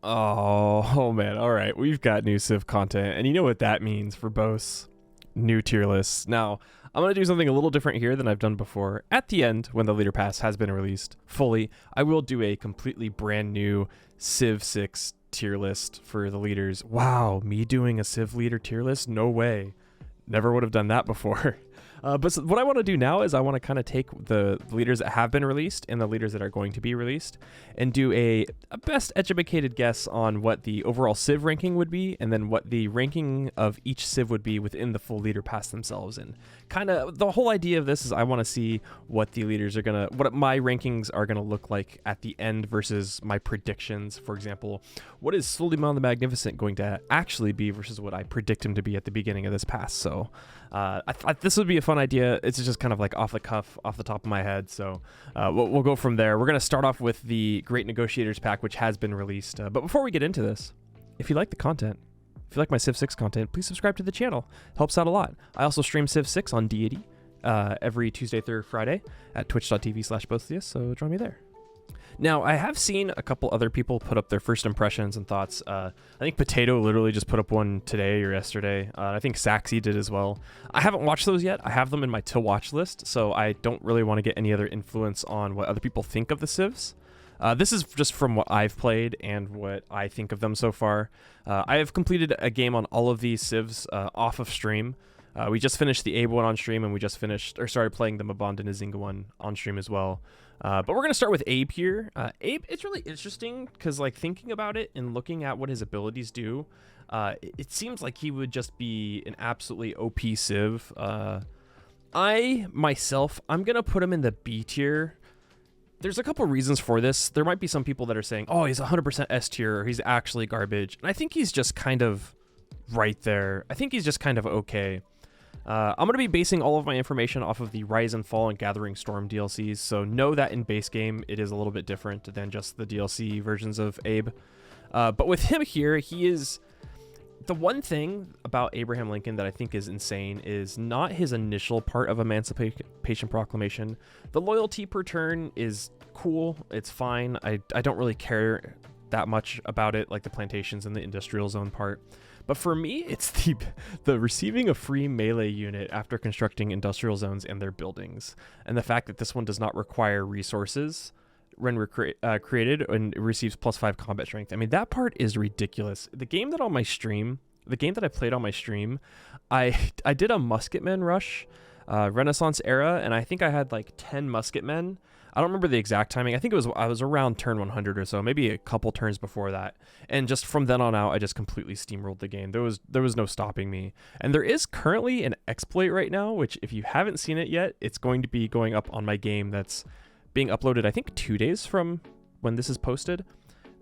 Oh man, all right. We've got new Civ content, and you know what that means for both new tier lists. Now, I'm going to do something a little different here than I've done before. At the end, when the leader pass has been released fully, I will do a completely brand new Civ 6 tier list for the leaders. Wow, me doing a Civ leader tier list? No way. Never would have done that before. But what I want to do now is I want to kind of take the leaders that have been released and the leaders that are going to be released and do a best educated guess on what the overall Civ ranking would be, and then what the ranking of each Civ would be within the full leader pass themselves. And kind of the whole idea of this is I want to see what the leaders are going to, what my rankings are going to look like at the end versus my predictions. For example, what is Suleiman the Magnificent going to actually be versus what I predict him to be at the beginning of this pass? So this would be a fun idea. It's just kind of like off the cuff, off the top of my head. So we'll go from there. We're going to start off with the Great Negotiators pack, which has been released. But before we get into this, if you like the content, if you like my Civ 6 content, please subscribe to the channel. It helps out a lot. I also stream Civ 6 on deity every Tuesday through Friday at twitch.tv/boesthius. So join me there. Now, I have seen a couple other people put up their first impressions and thoughts. I think Potato literally just put up one today or yesterday. I think Saxy did as well. I haven't watched those yet. I have them in my to watch list, so I don't really want to get any other influence on what other people think of the Civs. This is just from what I've played and what I think of them so far. I have completed a game on all of these Civs off of stream. We just finished the Abe one on stream, and we just started playing the MBANDE and NZINGA one on stream as well. But we're going to start with Abe here. Abe, it's really interesting because, like, thinking about it and looking at what his abilities do, it seems like he would just be an absolutely OP Civ. I'm going to put him in the B tier. There's a couple reasons for this. There might be some people that are saying, oh, he's 100% S tier, or he's actually garbage. And I think he's just kind of right there. I think he's just kind of okay. I'm going to be basing all of my information off of the Rise and Fall and Gathering Storm DLCs, so know that in base game it is a little bit different than just the DLC versions of Abe. But with him here, he is... The one thing about Abraham Lincoln that I think is insane is not his initial part of Emancipation Proclamation. The loyalty per turn is cool, it's fine. I don't really care that much about it, like the plantations and the industrial zone part. But for me, it's the receiving a free melee unit after constructing industrial zones and their buildings. And the fact that this one does not require resources when created and it receives +5 combat strength. I mean, that part is ridiculous. The game that I played on my stream, I did a musketmen rush, Renaissance era, and I think I had like 10 musketmen. I don't remember the exact timing. I think I was around turn 100 or so, maybe a couple turns before that. And just from then on out, I just completely steamrolled the game. There was no stopping me. And there is currently an exploit right now, which if you haven't seen it yet, it's going to be going up on my game. That's being uploaded, I think, 2 days from when this is posted,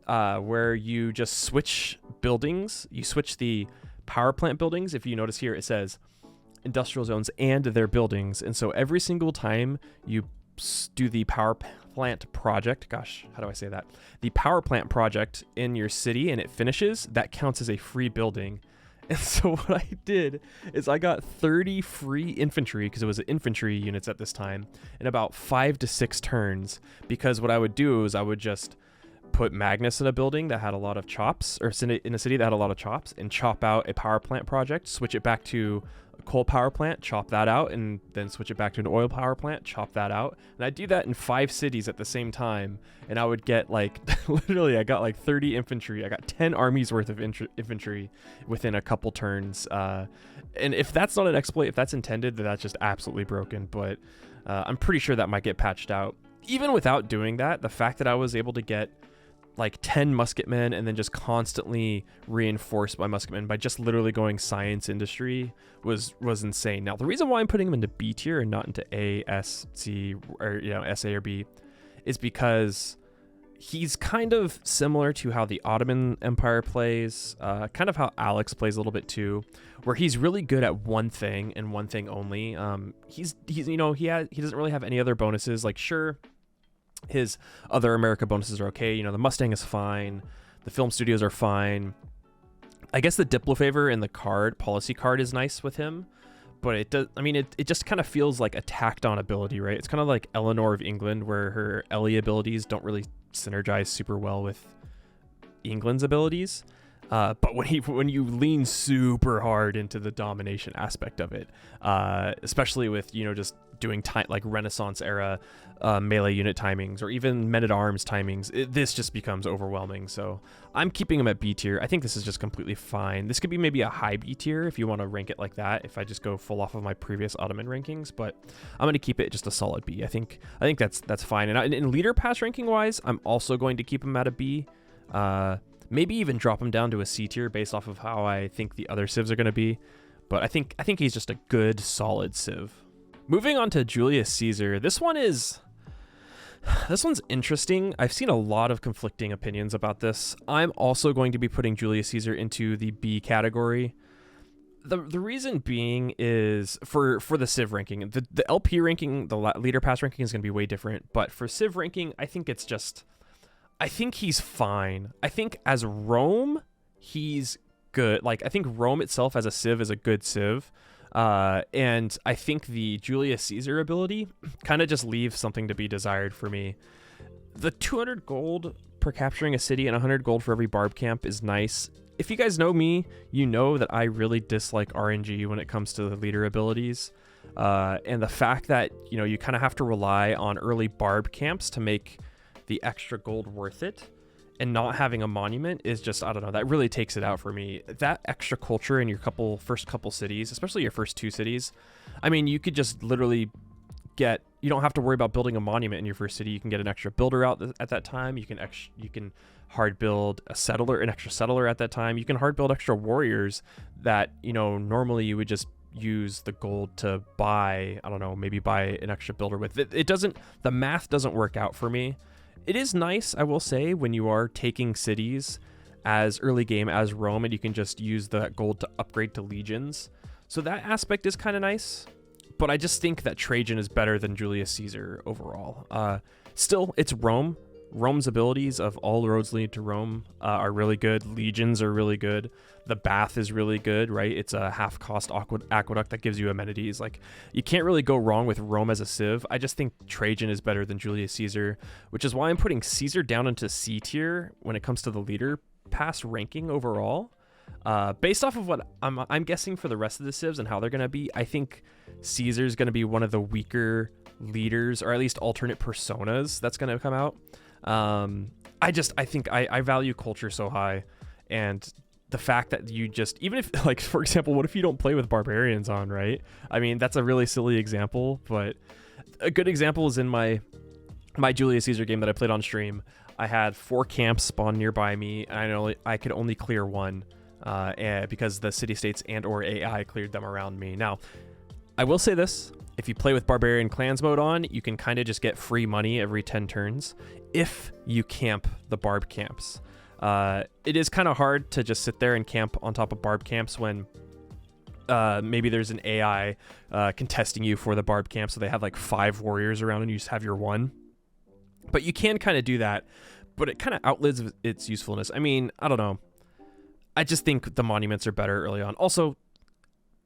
where you just switch buildings. You switch the power plant buildings. If you notice here, it says industrial zones and their buildings. And so every single time you do the power plant project, gosh, how do I say that? The power plant project in your city and it finishes, that counts as a free building. And so what I did is I got 30 free infantry, because it was infantry units at this time, in about 5 to 6 turns. Because what I would do is I would just put Magnus in a building that had a lot of chops, or in a city that had a lot of chops, and chop out a power plant project, switch it back to a coal power plant, chop that out, and then switch it back to an oil power plant, chop that out. And I'd do that in 5 cities at the same time, and I would get like, literally I got like 30 infantry. I got 10 armies worth of infantry within a couple turns. And if that's not an exploit, if that's intended, then that's just absolutely broken. But I'm pretty sure that might get patched out. Even without doing that, the fact that I was able to get like 10 musketmen and then just constantly reinforce my musketmen by just literally going science industry was insane. Now, the reason why I'm putting him into B tier and not into A, S, C, or S, A, or B is because he's kind of similar to how the Ottoman Empire plays, kind of how Alex plays a little bit too, where he's really good at one thing and one thing only. He doesn't really have any other bonuses. Like, sure, his other America bonuses are okay. The Mustang is fine. The film studios are fine. I guess the Diplo favor and the policy card is nice with him, but it does. I mean, it just kind of feels like a tacked on ability, right? It's kind of like Eleanor of England, where her Ellie abilities don't really synergize super well with England's abilities. But when you lean super hard into the domination aspect of it, especially with, you know, just doing like Renaissance era melee unit timings or even men-at-arms timings, this just becomes overwhelming. So I'm keeping him at B tier. I think this is just completely fine. This could be maybe a high B tier if you want to rank it like that, if I just go full off of my previous Ottoman rankings, but I'm going to keep it just a solid B. I think that's fine. And in leader pass ranking wise, I'm also going to keep him at a B. Maybe even drop him down to a C tier based off of how I think the other civs are going to be. But I think he's just a good, solid civ. Moving on to Julius Caesar. This one's interesting. I've seen a lot of conflicting opinions about this. I'm also going to be putting Julius Caesar into the B category. The reason being is for the civ ranking. The LP ranking, the leader pass ranking is going to be way different. But for civ ranking, I think he's fine. I think as Rome, he's good. Like, I think Rome itself as a civ is a good civ. And I think the Julius Caesar ability kind of just leaves something to be desired for me. The 200 gold per capturing a city and 100 gold for every barb camp is nice. If you guys know me, you know that I really dislike RNG when it comes to the leader abilities. And the fact that, you know, you kind of have to rely on early barb camps to make the extra gold worth it, and not having a monument is just, I don't know, that really takes it out for me. That extra culture in your first couple cities, especially your first 2 cities, I mean, you could just literally you don't have to worry about building a monument in your first city. You can get an extra builder out at that time. You can hard build an extra settler at that time. You can hard build extra warriors that, you know, normally you would just use the gold to buy, I don't know, maybe buy an extra builder with. The math doesn't work out for me. It is nice, I will say, when you are taking cities as early game as Rome and you can just use the gold to upgrade to legions. So that aspect is kind of nice, but I just think that Trajan is better than Julius Caesar overall. Still, it's Rome. Rome's abilities of all roads lead to Rome are really good. Legions are really good. The bath is really good, right? It's a half-cost aqueduct that gives you amenities. Like, you can't really go wrong with Rome as a civ. I just think Trajan is better than Julius Caesar, which is why I'm putting Caesar down into C tier when it comes to the leader pass ranking overall. Based off of what I'm guessing for the rest of the civs and how they're going to be, I think Caesar's going to be one of the weaker leaders, or at least alternate personas that's going to come out. I think I value culture so high, and the fact that you just, even if, like, for example, what if you don't play with barbarians on, right? I mean, that's a really silly example, but a good example is in my Julius Caesar game that I played on stream. I had 4 camps spawn nearby me, and I could only clear 1 because the city-states and or AI cleared them around me. Now, I will say this. If you play with Barbarian Clans mode on, you can kind of just get free money every 10 turns if you camp the barb camps. It is kind of hard to just sit there and camp on top of barb camps when maybe there's an AI contesting you for the barb camp, so they have like 5 warriors around and you just have your 1. But you can kind of do that, but it kind of outlives its usefulness. I mean, I don't know. I just think the monuments are better early on. Also,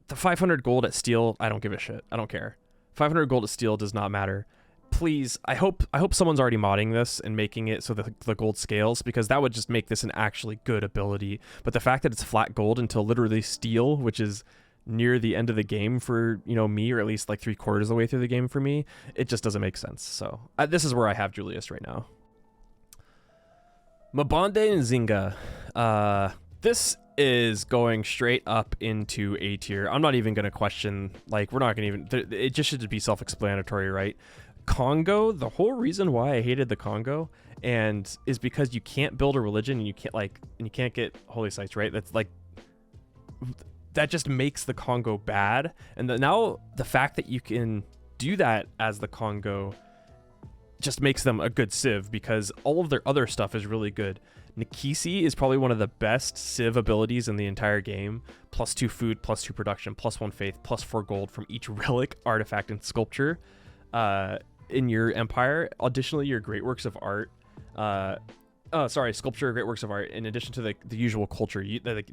the 500 gold at steel, I don't give a shit. I don't care. 500 gold at steel does not matter. Please, I hope someone's already modding this and making it so that the gold scales, because that would just make this an actually good ability. But the fact that it's flat gold until literally steel, which is near the end of the game for, you know, me, or at least like 3/4 of the way through the game for me, it just doesn't make sense. So this is where I have Julius right now. MBANDE and NZINGA. This is going straight up into A tier. I'm not even going to question, like, we're not going to even, it just should be self-explanatory, right? Congo, the whole reason why I hated the Congo is because you can't build a religion and you can't get holy sites, right? That's like, that just makes the Congo bad. And now the fact that you can do that as the Congo just makes them a good civ, because all of their other stuff is really good. Nikisi is probably one of the best civ abilities in the entire game. +2 food, +2 production, +1 faith, +4 gold from each relic, artifact, and sculpture in your empire. Additionally, your great works of art. Sculpture, great works of art, in addition to the usual culture.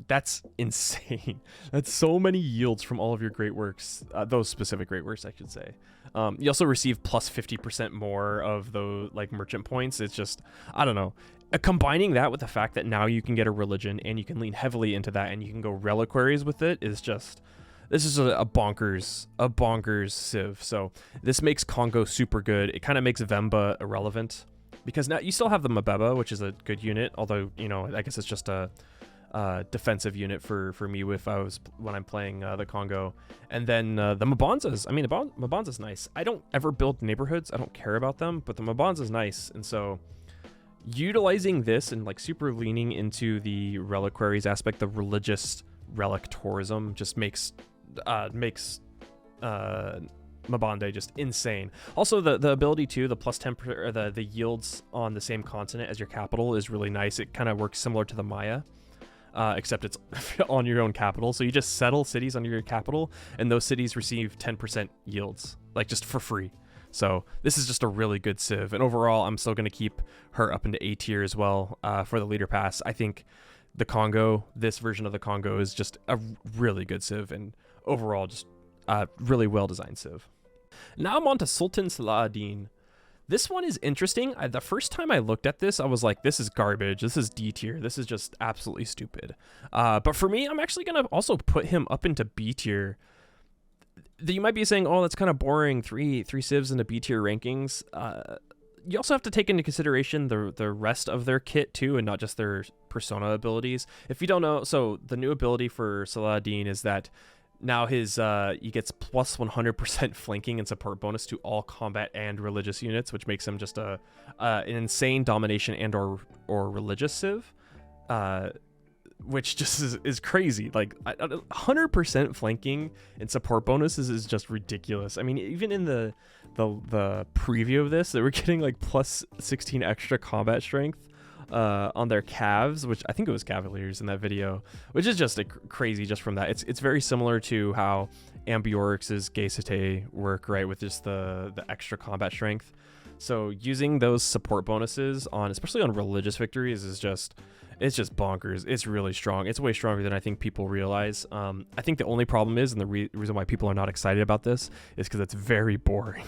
That's insane. That's so many yields from all of your great works, those specific great works, I should say. You also receive +50% more of those, like, merchant points. It's just, I don't know. combining that with the fact that now you can get a religion and you can lean heavily into that and you can go reliquaries with it is just, this is a bonkers civ. So this makes Congo super good. It kind of makes Vemba irrelevant because now you still have the Mabeba, which is a good unit, although, you know, I guess it's just a defensive unit for me when I'm playing the Congo. And then the Mbanzas. I mean, Mbanza's nice. I don't ever build neighborhoods. I don't care about them, but the Mbanza's nice. And so utilizing this and like super leaning into the reliquaries aspect, the religious relic tourism just makes Mbande just insane. Also, the ability to the plus 10 or the yields on the same continent as your capital is really nice. It kind of works similar to the Maya, except it's on your own capital. So you just settle cities under your capital, and those cities receive 10% yields, like just for free. So this is just a really good civ, and overall, I'm still going to keep her up into A tier as well for the leader pass. I think the Congo, this version of the Congo, is just a really good civ, and overall, just a really well-designed civ. Now I'm on to Sultan Saladin. This one is interesting. The first time I looked at this, I was like, this is garbage. This is D tier. This is just absolutely stupid. But for me, I'm actually going to also put him up into B tier. You might be saying, oh, that's kind of boring. Three civs into B tier rankings. You also have to take into consideration the rest of their kit too, and not just their persona abilities. If you don't know, so the new ability for Saladin is that now he gets plus 100% flanking and support bonus to all combat and religious units, which makes him just an insane domination and or religious civ, which just is crazy. Like 100% flanking and support bonuses is just ridiculous. I mean, even in the preview of this, they were getting like plus 16 extra combat strength on their calves, which I think it was Cavaliers in that video, which is just crazy just from that. It's very similar to how Ambiorix's Geisete work, right, with just the extra combat strength. So using those support bonuses on, especially on religious victories, is just, it's just bonkers. It's really strong. It's way stronger than I think people realize. I think the only problem is, and the reason why people are not excited about this, is because it's very boring.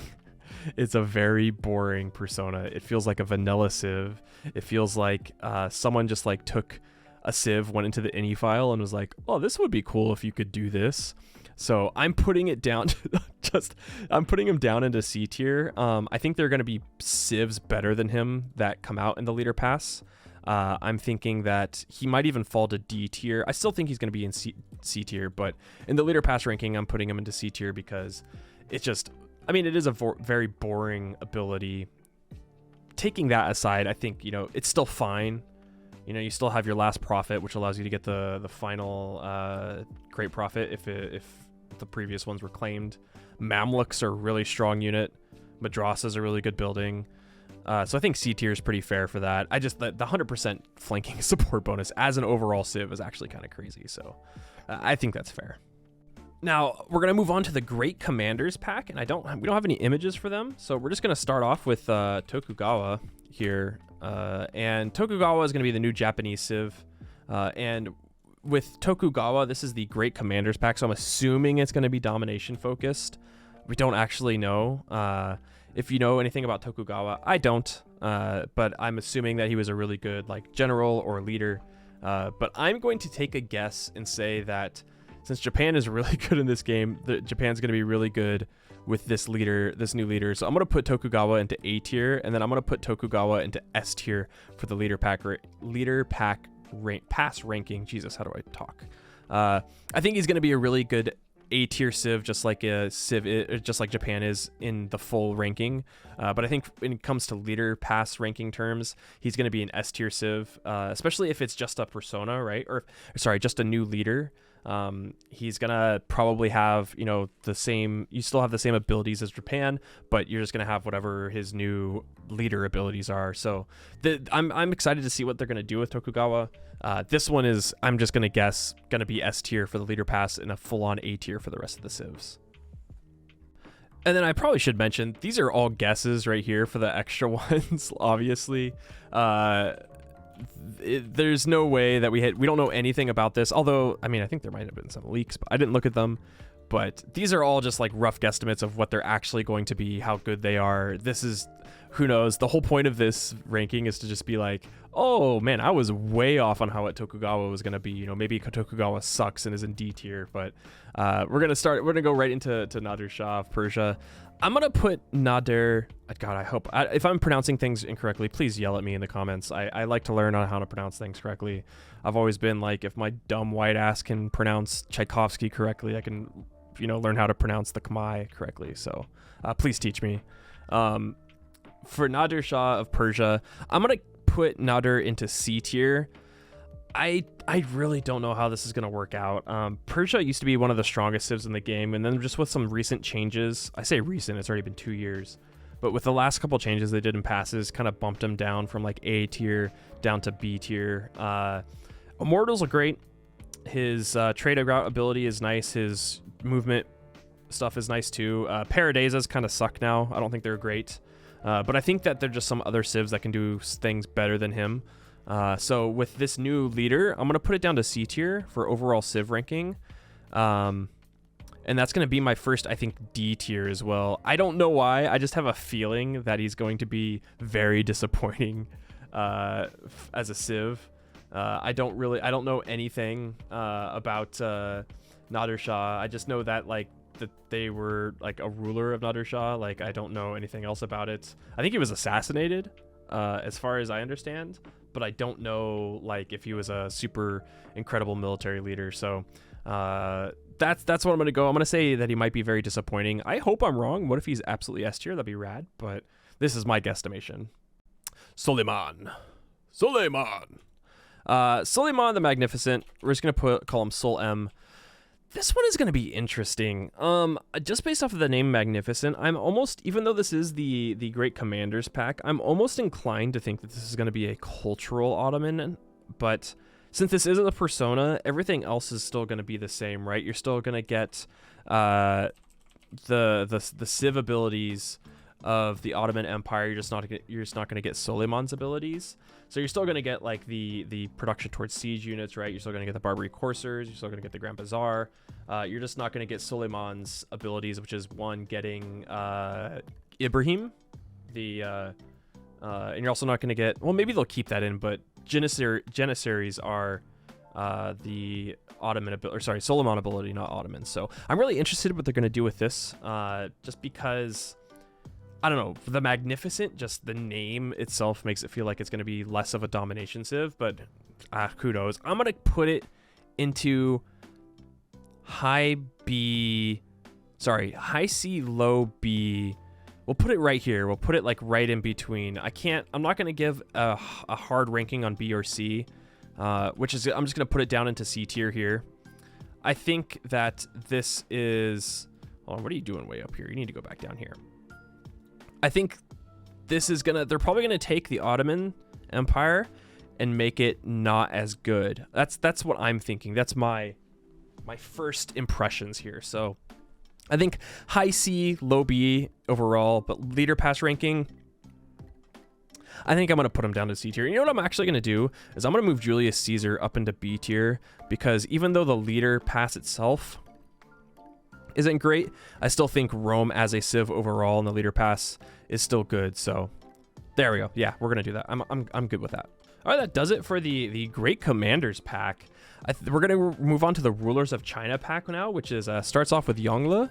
It's a very boring persona. It feels like a vanilla civ. It feels like someone just like took a civ, went into the ini file, and was like, oh, this would be cool if you could do this. So I'm putting it down I'm putting him down into C tier. I think there are going to be civs better than him that come out in the leader pass. I'm thinking that he might even fall to D tier. I still think he's going to be in C tier, but in the leader pass ranking, I'm putting him into C tier because it's just, I mean, it is a very boring ability. Taking that aside, I think, you know, it's still fine. You know, you still have your last prophet, which allows you to get the final great prophet if the previous ones were claimed. Mamluks are a really strong unit. Madrasa is a really good building. So I think C tier is pretty fair for that. I just, the 100% flanking support bonus as an overall civ is actually kind of crazy. So I think that's fair. Now we're gonna move on to the Great Commanders pack, and we don't have any images for them, so we're just gonna start off with Tokugawa here, and Tokugawa is gonna be the new Japanese civ, and with Tokugawa, this is the Great Commanders pack, so I'm assuming it's gonna be domination focused. We don't actually know. If you know anything about Tokugawa, I don't, but I'm assuming that he was a really good like general or leader. But I'm going to take a guess and say that since Japan is really good in this game, Japan's going to be really good with this new leader. So I'm going to put Tokugawa into A tier, and then I'm going to put Tokugawa into S tier for the leader pass ranking. Jesus, how do I talk? I think he's going to be a really good A tier civ, just like Japan is in the full ranking. But I think when it comes to leader pass ranking terms, he's going to be an S tier civ, especially if it's just a persona, right? Or sorry, just a new leader. He's gonna probably have, you know, you still have the same abilities as Japan, but you're just gonna have whatever his new leader abilities are. So I'm excited to see what they're gonna do with Tokugawa. This one is, I'm just gonna guess, gonna be S tier for the leader pass and a full-on A tier for the rest of the civs. And then I probably should mention, these are all guesses right here for the extra ones, obviously. There's no way that we don't know anything about this, although I mean I think there might have been some leaks, but I didn't look at them. But these are all just like rough guesstimates of what they're actually going to be, how good they are. This is who knows? The whole point of this ranking is to just be like, oh man, I was way off on how Tokugawa was gonna be. You know, maybe Tokugawa sucks and is in D tier, but we're gonna go right into Nader Shah of Persia. I'm gonna put Nader. God, I hope if I'm pronouncing things incorrectly, please yell at me in the comments. I like to learn on how to pronounce things correctly. I've always been like, if my dumb white ass can pronounce Tchaikovsky correctly, I can, you know, learn how to pronounce the Khmer correctly. So please teach me. For Nader Shah of Persia, I'm gonna put Nader into C tier. I really don't know how this is gonna work out. Persia used to be one of the strongest civs in the game, and then just with some recent changes, I say recent, it's already been 2 years, but with the last couple changes they did in passes, kind of bumped him down from like A tier down to B tier. Immortals are great. His trade route ability is nice. His movement stuff is nice too. Paradisas kind of suck now. I don't think they're great. But I think that there are just some other civs that can do things better than him. So with this new leader, I'm going to put it down to C tier for overall civ ranking. And that's going to be my first, I think, D tier as well. I don't know why. I just have a feeling that he's going to be very disappointing as a civ. I don't know anything about Nader Shah. I just know that that they were like a ruler of Nader Shah. Like, I don't know anything else about it. I think he was assassinated, as far as I understand, but I don't know like if he was a super incredible military leader. So that's what I'm gonna go. I'm gonna say that he might be very disappointing. I hope I'm wrong. What if he's absolutely S tier? That'd be rad. But this is my guesstimation. Suleiman the Magnificent. We're just gonna call him Sol M. This one is going to be interesting. Just based off of the name Magnificent, I'm almost, even though this is the Great Commanders pack, I'm almost inclined to think that this is going to be a cultural Ottoman. But since this isn't a persona, everything else is still going to be the same, right? You're still going to get the civ abilities of the Ottoman Empire. You're just not going to get Suleiman's abilities. So you're still going to get like the production towards siege units, right? You're still going to get the Barbary coursers. You're still going to get the Grand Bazaar. You're just not going to get Suleiman's abilities, which is one, getting Ibrahim, and you're also not going to get, well, maybe they'll keep that in, but Janissaries are the Ottoman ability, or sorry, Suleiman ability, not Ottoman. So I'm really interested in what they're going to do with this, just because, I don't know, the Magnificent, just the name itself makes it feel like it's going to be less of a domination civ, but kudos. I'm going to put it into high C, low B. We'll put it right here. We'll put it like right in between. I'm not going to give a hard ranking on B or C, I'm just going to put it down into C tier here. I think that this is, hold on, what are you doing way up here? You need to go back down here. I think this is they're probably gonna take the Ottoman Empire and make it not as good. That's what I'm thinking. That's my first impressions here. So I think high C, low B overall, but leader pass ranking, I think I'm gonna put him down to C tier. You know what I'm actually gonna do is I'm gonna move Julius Caesar up into B tier, because even though the leader pass itself isn't great, I still think Rome as a civ overall in the leader pass is still good. So there we go. Yeah, we're gonna do that. I'm good with that. All right, that does it for the Great Commanders pack. We're gonna move on to the Rulers of China pack now, which is starts off with Yongle.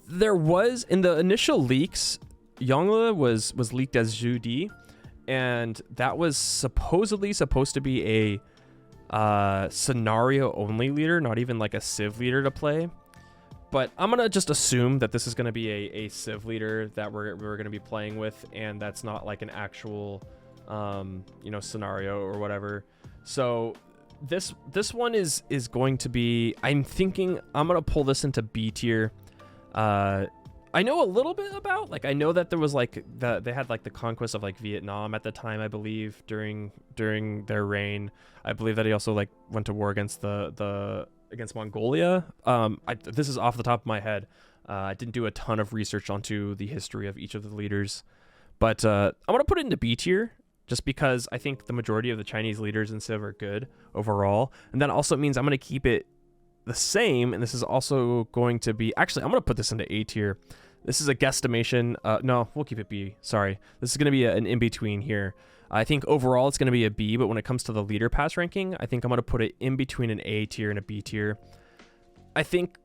There was, in the initial leaks, Yongle was leaked as Zhu Di, and that was supposedly supposed to be a scenario only leader, not even like a civ leader to play. But I'm going to just assume that this is going to be a civ leader that we're going to be playing with, and that's not like an actual, scenario or whatever. So this one is going to be, I'm thinking I'm going to pull this into B tier. I know a little bit about, like, I know that there was like they had like the conquest of like Vietnam at the time, I believe, during their reign. I believe that he also like went to war against against Mongolia. This is off the top of my head. I didn't do a ton of research onto the history of each of the leaders, but I'm going to put it into B tier just because I think the majority of the Chinese leaders in Civ are good overall. And that also means I'm going to keep it the same. And this is also going to be, actually, I'm going to put this into A tier. This is a guesstimation. No, we'll keep it B. Sorry. This is going to be an in-between here. I think overall it's going to be a B, but when it comes to the leader pass ranking, I think I'm going to put it in between an A tier and a B tier. I think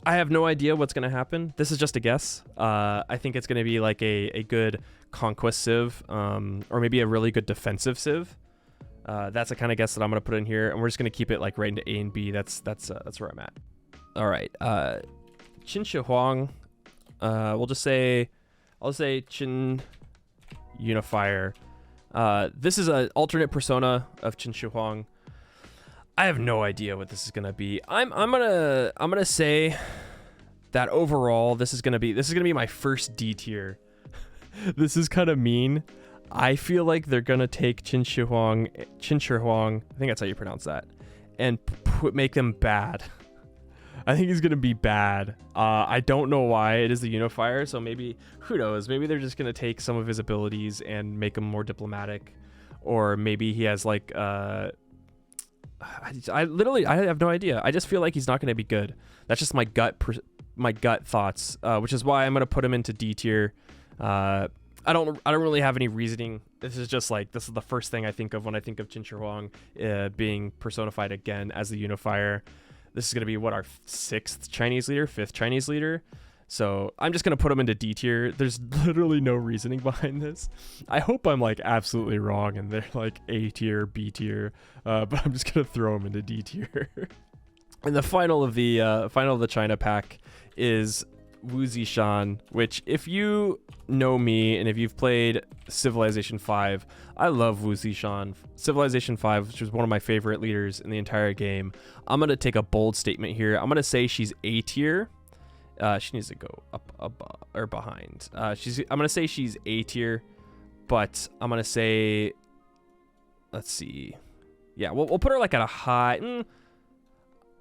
I have no idea what's going to happen. This is just a guess. I think it's going to be like a good conquest civ, or maybe a really good defensive civ. That's the kind of guess that I'm going to put in here, and we're just going to keep it like right into A and B. That's where I'm at. All right. Qin Shi Huang. I'll say Qin Unifier. This is an alternate persona of Qin Shi Huang. I have no idea what this is gonna be. I'm gonna say that overall this is gonna be my first D tier. This is kind of mean. I feel like they're gonna take Qin Shi Huang, I think that's how you pronounce that, and make them bad. I think he's gonna be bad. I don't know why. It is the Unifier, so maybe, who knows? Maybe they're just gonna take some of his abilities and make him more diplomatic, or maybe he has like I have no idea. I just feel like he's not gonna be good. That's just my gut thoughts, which is why I'm gonna put him into D tier. I don't really have any reasoning. This is just like, this is the first thing I think of when I think of Qin Shi Huang being personified again as the Unifier. This is going to be what, our 6th Chinese leader, 5th Chinese leader. So I'm just going to put him into D tier. There's literally no reasoning behind this. I hope I'm like absolutely wrong and they're like A tier, B tier, but I'm just going to throw him into D tier. And the final of the China pack is Wu Zishan, which, if you know me and if you've played Civilization 5, I love Wu Zishan. Civilization 5, which was one of my favorite leaders in the entire game. I'm gonna take a bold statement here. I'm gonna say she's A tier. She needs to go up or behind. I'm gonna say she's A tier, but I'm gonna say, let's see. Yeah, we'll put her like at a high.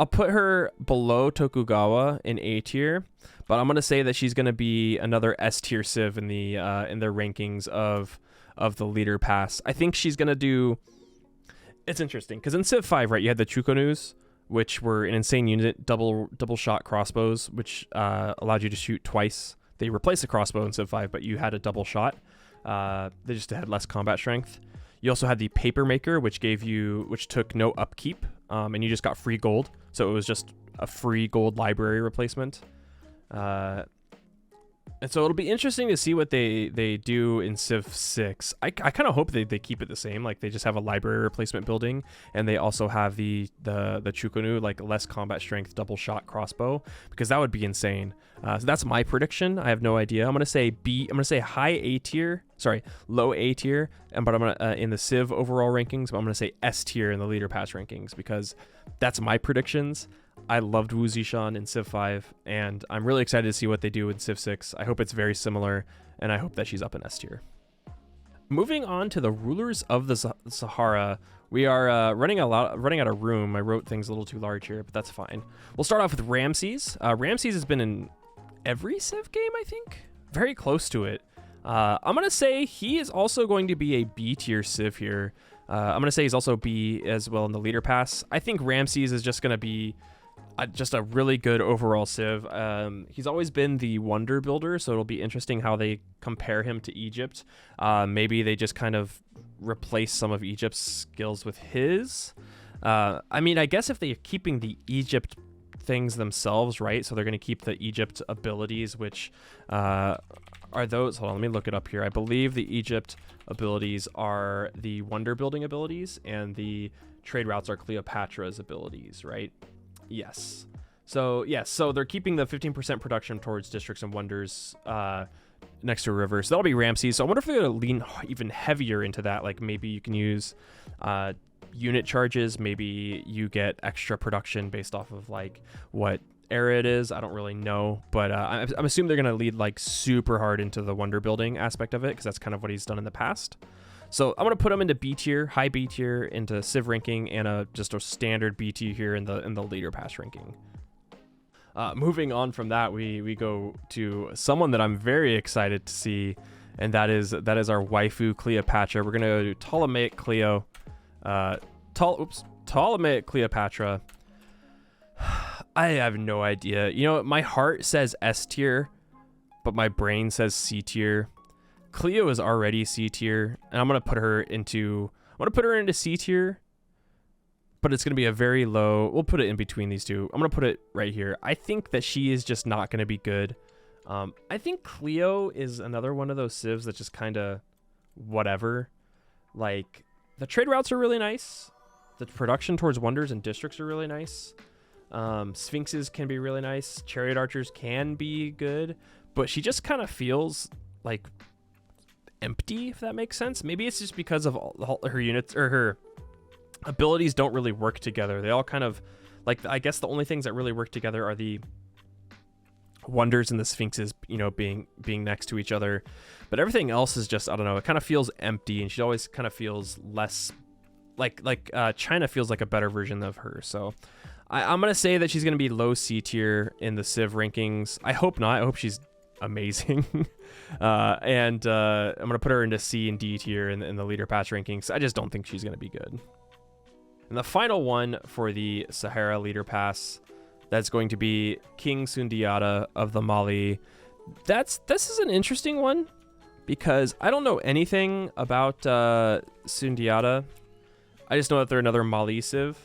I'll put her below Tokugawa in A tier, but I'm gonna say that she's gonna be another S tier civ in the rankings of the leader pass. I think she's gonna do. It's interesting because in Civ 5, right, you had the Chukonus, which were an insane unit, double shot crossbows, which allowed you to shoot twice. They replaced the crossbow in Civ 5, but you had a double shot. They just had less combat strength. You also had the Papermaker, which took no upkeep, and you just got free gold. So it was just a free gold library replacement. And so it'll be interesting to see what they do in Civ 6. I kind of hope they keep it the same. Like, they just have a library replacement building, and they also have the Chukonu, like less combat strength double shot crossbow, because that would be insane. So that's my prediction. I have no idea. I'm gonna say B. I'm gonna say high A tier. Sorry, low A tier. But I'm gonna in the Civ overall rankings. But I'm gonna say S tier in the leader pass rankings, because that's my predictions. I loved Wu Zishan in Civ 5, and I'm really excited to see what they do in Civ 6. I hope it's very similar, and I hope that she's up in S tier. Moving on to the rulers of the Sahara, we are running out of room. I wrote things a little too large here, but that's fine. We'll start off with Ramses. Ramses has been in every Civ game, I think. Very close to it. I'm going to say he is also going to be a B tier Civ here. I'm going to say he's also B as well in the leader pass. I think Ramses is just going to be just a really good overall Civ. He's always been the wonder builder, so it'll be interesting how they compare him to Egypt. Maybe they just kind of replace some of Egypt's skills with his. I mean, I guess if they're keeping the Egypt things themselves, right? So they're going to keep the Egypt abilities, which are those. Hold on, let me look it up here. I believe the Egypt abilities are the wonder building abilities, and the trade routes are Cleopatra's abilities, right? Yes. So they're keeping the 15% production towards districts and wonders next to a river. So that'll be Ramses. So I wonder if they're going to lean even heavier into that. Like, maybe you can use unit charges. Maybe you get extra production based off of like what era it is. I don't really know, but I'm assuming they're going to lead like super hard into the wonder building aspect of it, because that's kind of what he's done in the past. So I'm going to put him into B tier, high B tier, into Civ ranking, and just a standard B tier here in the leader pass ranking. Moving on from that, we go to someone that I'm very excited to see, and that is our waifu Cleopatra. We're going to do Ptolemaic Cleo. Ptolemaic Cleopatra. I have no idea. You know, my heart says S tier, but my brain says C tier. Cleo is already C tier, and I'm gonna put her into C tier, but it's gonna be a very low. We'll put it in between these two. I'm gonna put it right here. I think that she is just not gonna be good. I think Cleo is another one of those civs that just kind of whatever. Like, the trade routes are really nice. The production towards wonders and districts are really nice. Sphinxes can be really nice. Chariot archers can be good, but she just kind of feels like empty, if that makes sense. Maybe it's just because of all her units, or her abilities don't really work together. They all kind of, like, I guess the only things that really work together are the wonders and the sphinxes, you know, being next to each other, but everything else is just, I don't know, it kind of feels empty, and she always kind of feels less like China feels like a better version of her. So I'm gonna say that she's gonna be low C tier in the civ rankings. I hope not. I hope she's amazing. And I'm gonna put her into C and D tier in the leader pass rankings. I just don't think she's gonna be good. And the final one for the Sahara leader pass, that's going to be King Sundiata of the Mali. This is an interesting one because I don't know anything about Sundiata. I just know that they're another Mali civ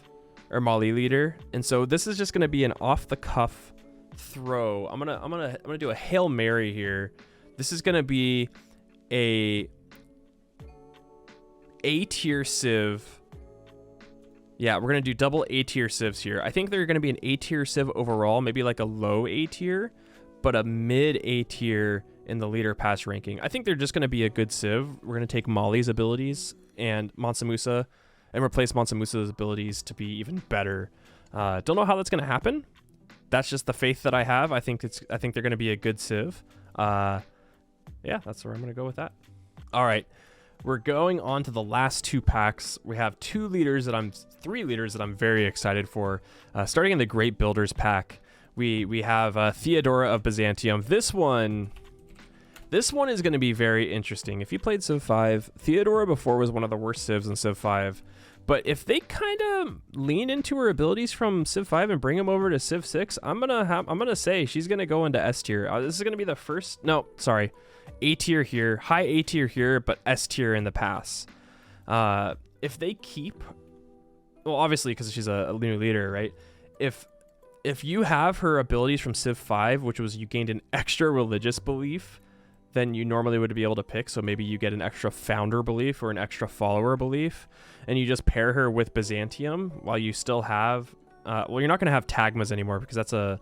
or Mali leader, and so this is just going to be an off the cuff throw. I'm gonna do a Hail Mary here. This is going to be a tier civ. Yeah, we're going to do double A tier civs here. I think they're going to be an A tier civ overall, maybe like a low A tier, but a mid A tier in the leader pass ranking. I think they're just going to be a good civ. We're going to take Mali's abilities and Mansa Musa and replace Mansa Musa's abilities to be even better. Don't know how that's going to happen. That's just the faith that I have. I think they're going to be a good civ. Yeah, that's where I'm going to go with that. All right. We're going on to the last two packs. We have three leaders that I'm very excited for. Starting in the Great Builders pack, we have Theodora of Byzantium. This one is going to be very interesting. If you played Civ 5, Theodora before was one of the worst civs in Civ 5. But if they kind of lean into her abilities from Civ 5 and bring them over to Civ 6, I'm gonna say she's gonna go into S tier. This is gonna be the first. No, sorry. A tier here, high A tier here, but S tier in the pass. If they keep, well, obviously because she's a new leader, right? If you have her abilities from Civ 5, which was you gained an extra religious belief than you normally would be able to pick, so maybe you get an extra founder belief or an extra follower belief, and you just pair her with Byzantium while you still have, well, you're not going to have Tagmas anymore because that's a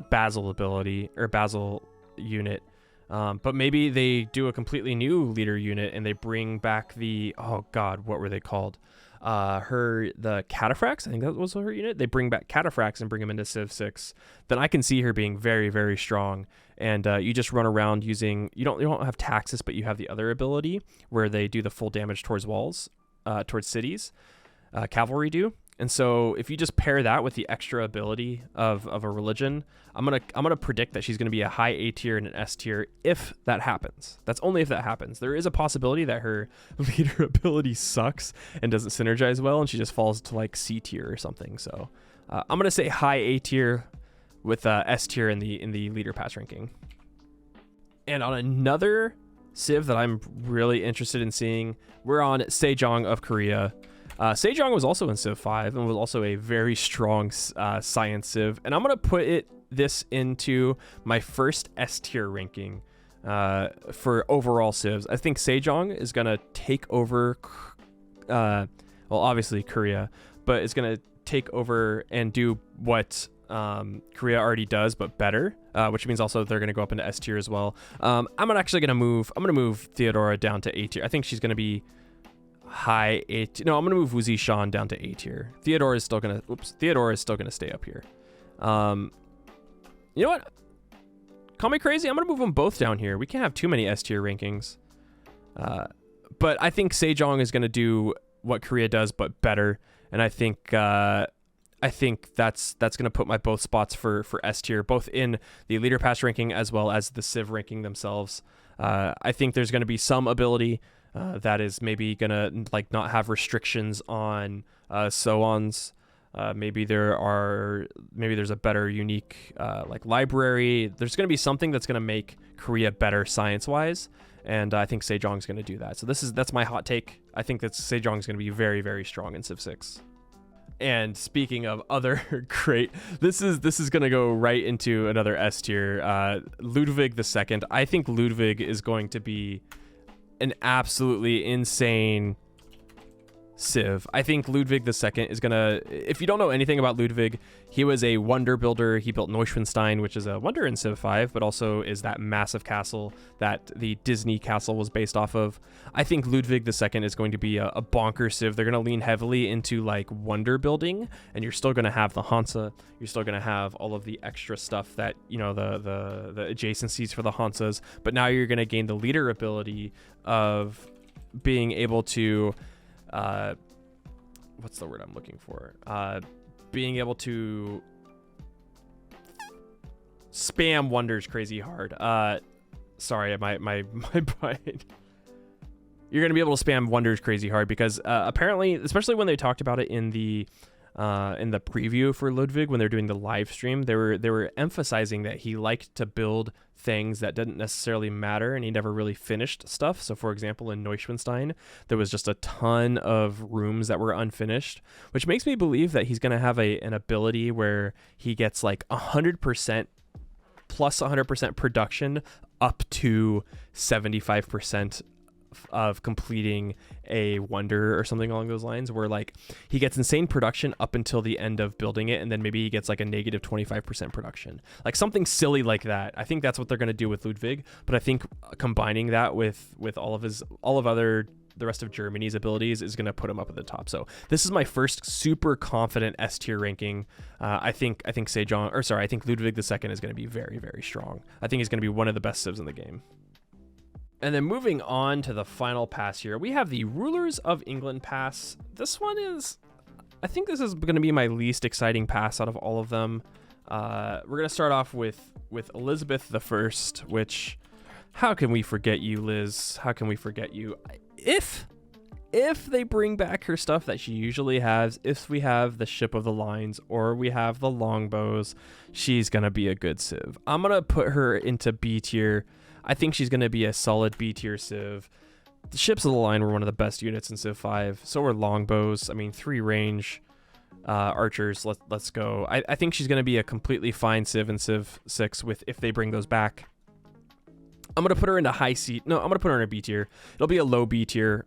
Basil ability or Basil unit. But maybe they do a completely new leader unit and they bring back the, oh god, what were they called? The Cataphracts, I think that was her unit. They bring back Cataphracts and bring them into Civ 6. Then I can see her being very, very strong. And you just run around using, you don't have Taxis, but you have the other ability where they do the full damage towards walls, towards cities. Cavalry do. And so if you just pair that with the extra ability of a religion, I'm gonna predict that she's gonna be a high A tier and an S tier if that happens. That's only if that happens. There is a possibility that her leader ability sucks and doesn't synergize well, and she just falls to like C tier or something. So I'm gonna say high A tier with S tier in the leader pass ranking. And on another civ that I'm really interested in seeing, we're on Sejong of Korea. Sejong was also in Civ 5 and was also a very strong science civ, and I'm gonna put this into my first S tier ranking for overall civs. I think Sejong is gonna take over, well, obviously Korea, but it's gonna take over and do what Korea already does, but better, which means also they're gonna go up into S tier as well. I'm gonna move Theodora down to A tier. I think she's gonna be high A tier. No, I'm gonna move Wuzi Shan down to A tier. Theodora is still gonna stay up here. You know what? Call me crazy. I'm gonna move them both down here. We can't have too many S tier rankings. But I think Sejong is gonna do what Korea does, but better. And I think that's gonna put my both spots for S tier, both in the leader pass ranking as well as the civ ranking themselves. I think there's gonna be some ability that is maybe gonna like not have restrictions on soons. Maybe there's a better unique like library. There's going to be something that's going to make Korea better science-wise, and I think Sejong's going to do that. So that's my hot take. I think that Sejong's going to be very, very strong in Civ 6. And speaking of other great, this is going to go right into another S tier. Ludwig II. I think Ludwig is going to be an absolutely insane Civ. I think Ludwig II is gonna, if you don't know anything about Ludwig, he was a wonder builder. He built Neuschwanstein, which is a wonder in Civ 5, but also is that massive castle that the Disney castle was based off of. I think Ludwig II is going to be a bonker Civ. They're gonna lean heavily into like wonder building, and you're still gonna have the Hansa. You're still gonna have all of the extra stuff that, you know, the adjacencies for the Hansas, but now you're gonna gain the leader ability of being able to what's the word I'm looking for? Being able to spam wonders crazy hard. Sorry, my brain. You're gonna be able to spam wonders crazy hard because apparently, especially when they talked about it in the preview for Ludwig, when they're doing the live stream, they were emphasizing that he liked to build things that didn't necessarily matter, and he never really finished stuff. So for example, in Neuschwanstein, there was just a ton of rooms that were unfinished, which makes me believe that he's going to have an ability where he gets like 100% plus 100% production up to 75% of completing a wonder or something along those lines, where like he gets insane production up until the end of building it, and then maybe he gets like a negative 25% production, like something silly like that. I think that's what they're going to do with Ludwig, but I think combining that with the rest of Germany's abilities is going to put him up at the top. So this is my first super confident S tier ranking. I think Ludwig II is going to be very, very strong. I think he's going to be one of the best civs in the game. And then moving on to the final pass here, we have the Rulers of England pass. This one is, I think this is going to be my least exciting pass out of all of them. We're going to start off with Elizabeth I, which, how can we forget you, Liz? How can we forget you? If they bring back her stuff that she usually has, if we have the Ship of the Lines or we have the longbows, she's going to be a good civ. I'm going to put her into B tier. I think she's going to be a solid B tier civ. The Ships of the Line were one of the best units in Civ 5. So were longbows. I mean, 3 range archers. Let's go. I think she's going to be a completely fine civ in Civ 6 if they bring those back. I'm going to put her into high C. No, I'm going to put her in a B tier. It'll be a low B tier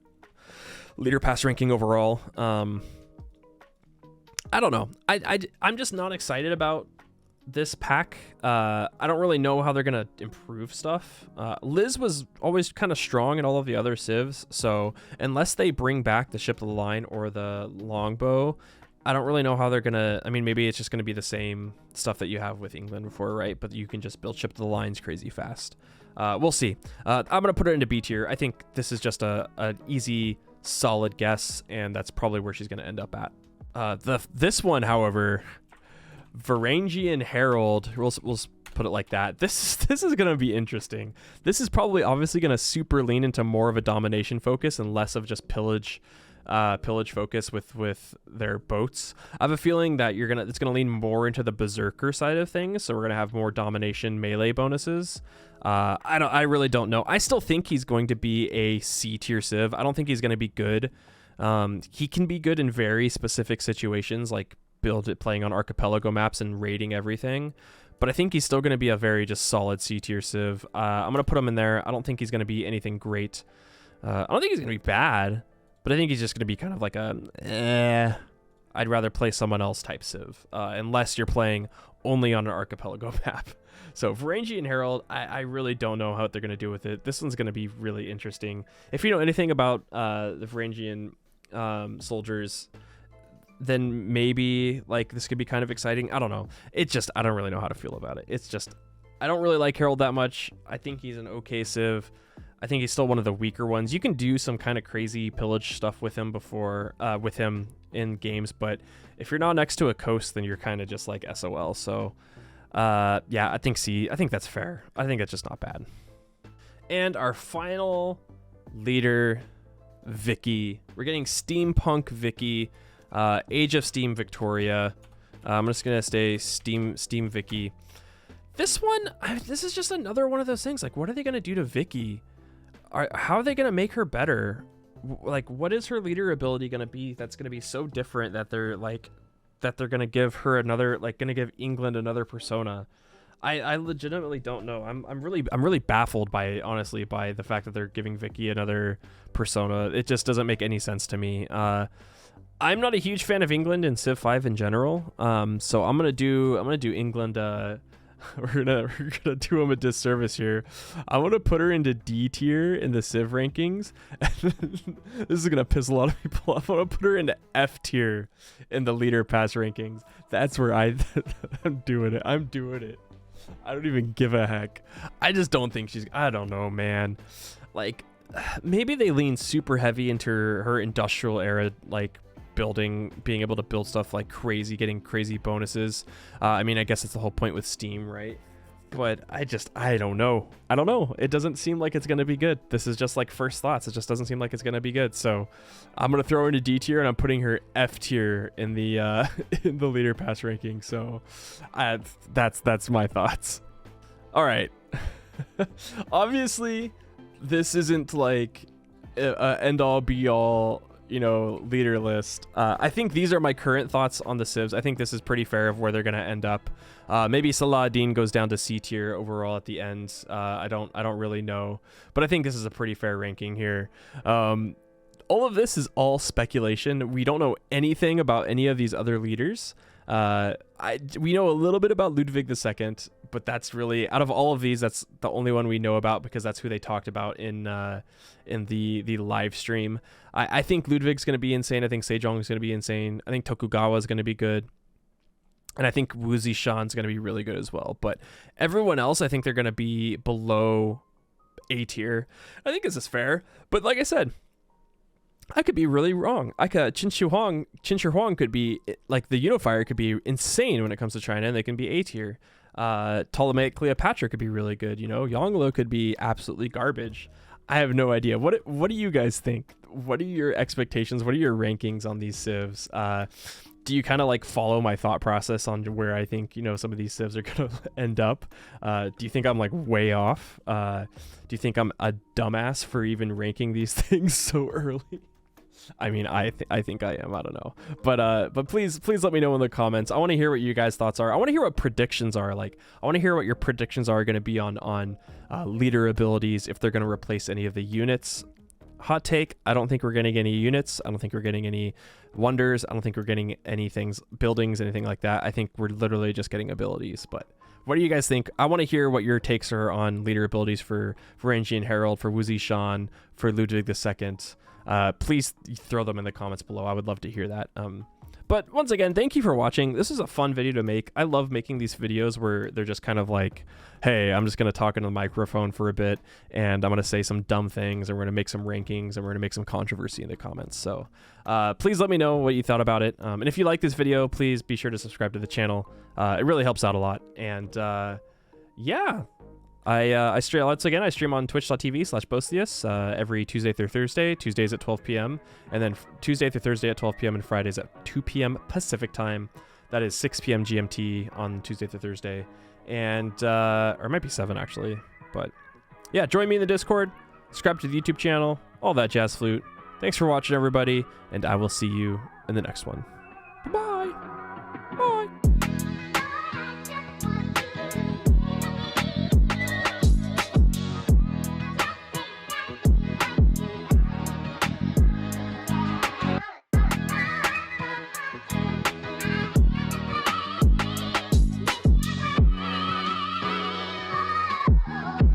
leader pass ranking overall. I don't know. I'm just not excited about this pack. I don't really know how they're gonna improve stuff. Liz was always kind of strong in all of the other civs, so unless they bring back the Ship of the Line or the longbow, I don't really know how they're gonna, I mean, maybe it's just gonna be the same stuff that you have with England before, right? But you can just build Ship of the Lines crazy fast. We'll see. I'm gonna put her into B tier. I think this is just an easy, solid guess, and that's probably where she's gonna end up at. This one, however, Varangian Herald, we'll put it like that. This is going to be interesting. This is probably obviously going to super lean into more of a domination focus and less of just pillage focus with their boats. I have a feeling that it's going to lean more into the berserker side of things, so we're going to have more domination melee bonuses. I really don't know. I still think he's going to be a C tier civ. I don't think he's going to be good. He can be good in very specific situations, like playing on archipelago maps and raiding everything, but I think he's still going to be a very just solid C tier civ. I'm going to put him in there. I don't think he's going to be anything great. I don't think he's going to be bad, but I think he's just going to be kind of like I'd rather play someone else type civ, unless you're playing only on an archipelago map. So Varangian Herald, I really don't know what they're going to do with it. This one's going to be really interesting. If you know anything about the Varangian soldiers, then maybe like this could be kind of exciting. I don't know. I don't really know how to feel about it. It's just, I don't really like Herald that much. I think he's an okay civ. I think he's still one of the weaker ones. You can do some kind of crazy pillage stuff with him with him in games, but if you're not next to a coast, then you're kind of just like SOL. So yeah, I think C. I think that's fair. I think that's just not bad. And our final leader, Vicky. We're getting Steampunk Vicky. Age of Steam Victoria. I'm just gonna stay Steam Vicky. This one, this is just another one of those things. Like, what are they gonna do to Vicky? How are they gonna make her better? Like, what is her leader ability gonna be that's gonna be so different that they're gonna give her another, like, gonna give England another persona? I legitimately don't know. I'm really baffled by, honestly, by the fact that they're giving Vicky another persona. It just doesn't make any sense to me. I'm not a huge fan of England in Civ 5 in general. So I'm gonna do England. We're gonna do him a disservice here. I want to put her into D tier in the Civ rankings. This is gonna piss a lot of people off. I want to put her into F tier in the leader pass rankings. That's where I'm doing it. I'm doing it. I don't even give a heck. I just don't think she's, I don't know, man. Like, maybe they lean super heavy into her industrial era, like, being able to build stuff like crazy, getting crazy bonuses. I mean, I guess it's the whole point with Steam, right? But I don't know. It doesn't seem like it's going to be good. This is just like first thoughts. It just doesn't seem like it's going to be good. So I'm going to throw her into D tier, and I'm putting her F tier in the in the leader pass ranking. So that's my thoughts. All right. Obviously, this isn't like end all be all, you know, leader list. I think these are my current thoughts on the civs. I think this is pretty fair of where they're going to end up. Maybe Saladin goes down to C tier overall at the end. I don't really know, but I think this is a pretty fair ranking here. All of this is all speculation. We don't know anything about any of these other leaders. We know a little bit about Ludwig II, but that's really, out of all of these, that's the only one we know about because that's who they talked about in the live stream. I think Ludwig's going to be insane. I think Sejong is going to be insane. I think Tokugawa is going to be good. And I think Woozy Shan's going to be really good as well. But everyone else, I think they're going to be below A tier. I think this is fair. But like I said, I could be really wrong. Qinshi Huang could be, like, the Unifier could be insane when it comes to China, and they can be A tier. Ptolemaic Cleopatra could be really good. You know, Yongle could be absolutely garbage. I have no idea. What do you guys think? What are your expectations? What are your rankings on these civs? Do you kind of like follow my thought process on where I think, you know, some of these civs are going to end up? Do you think I'm like way off? Do you think I'm a dumbass for even ranking these things so early? I mean, I think I am. I don't know, but please let me know in the comments. I want to hear what you guys' thoughts are. I want to hear what predictions are. Like, I want to hear what your predictions are going to be on leader abilities, if they're going to replace any of the units. Hot take: I don't think we're getting any units. I don't think we're getting any wonders. I don't think we're getting any things, buildings, anything like that. I think we're literally just getting abilities. But what do you guys think? I want to hear what your takes are on leader abilities for Varangian Herald, for Woozy Shan, for Ludwig II. Please throw them in the comments below. I would love to hear that. But once again, thank you for watching. This is a fun video to make. I love making these videos where they're just kind of like, hey, I'm just going to talk into the microphone for a bit, and I'm going to say some dumb things, and we're going to make some rankings, and we're going to make some controversy in the comments. So please let me know what you thought about it. And if you like this video, please be sure to subscribe to the channel. It really helps out a lot. And yeah. I stream, once again, I stream on twitch.tv/boesthius every Tuesday through Thursday, Tuesdays at 12 p.m. And then Tuesday through Thursday at 12 p.m. and Fridays at 2 p.m. Pacific time. That is 6 p.m. GMT on Tuesday through Thursday. And, or it might be 7 actually. But yeah, join me in the Discord, subscribe to the YouTube channel, all that jazz flute. Thanks for watching, everybody, and I will see you in the next one. Bye-bye. Bye.